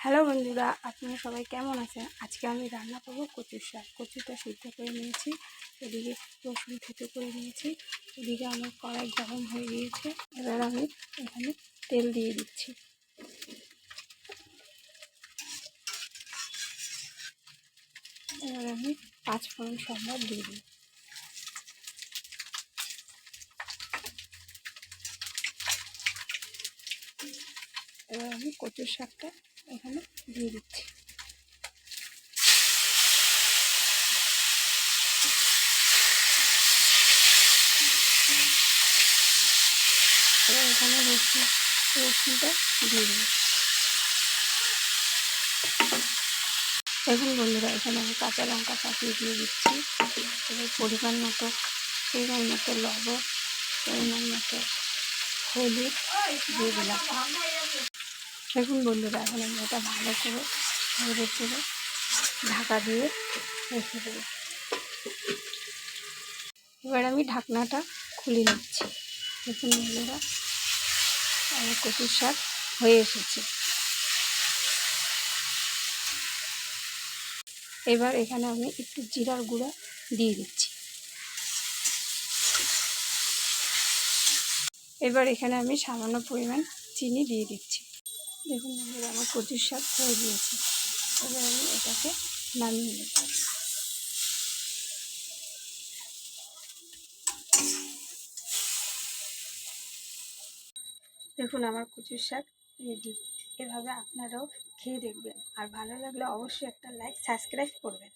Hello বন্ধুরা, আপনারা সবাই কেমন আছেন? আজকে আমি রান্না করব কচুর শাক। কচুটা সিদ্ধ করে নিয়েছি, এদিকে রসুন থেতো করে নিয়েছি, এদিকে আমার কড়াই গরম হয়ে গিয়েছে। এবার আমি এখানে তেল দিয়ে দিচ্ছি। এবার আমি 5 ফোড়ন সম্বাদ দিয়ে দিই। এবার আমি কচুর শাকটা এখানে দিয়ে দিচ্ছি। এবার এখানে রসুনটা দিয়ে দিই। দেখুন বন্ধুরা, এখানে আমি কাঁচা লঙ্কা ফাটিয়ে দিয়ে দিচ্ছি। এবার পরিমাণ মতো লবণ, পরিমাণ মতো হলুদ দিয়ে দিলাম। দেখুন বন্ধুরা, এখন আমি এটা ভালো করে নেড়ে চেড়ে ঢাকা দিয়ে রেখে দেবো। এবার আমি ঢাকনাটা খুলে নিচ্ছি। দেখুন বন্ধুরা, আমার কচুর শাক হয়ে এসেছে। এবার এখানে আমি একটু জিরার গুঁড়া দিয়ে দিচ্ছি। এবার এখানে আমি সামান্য পরিমাণ চিনি দিয়ে দিচ্ছি। দেখুন বন্ধুরা, আমার কচুর শাক হয়ে গিয়েছে। এবার আমি এটাকে নামিয়ে নেব। দেখুন আমার কচুর শাক রেডি। এভাবে আপনারাও খেয়ে দেখবেন, আর ভালো লাগলে অবশ্যই একটা লাইক সাবস্ক্রাইব করবেন।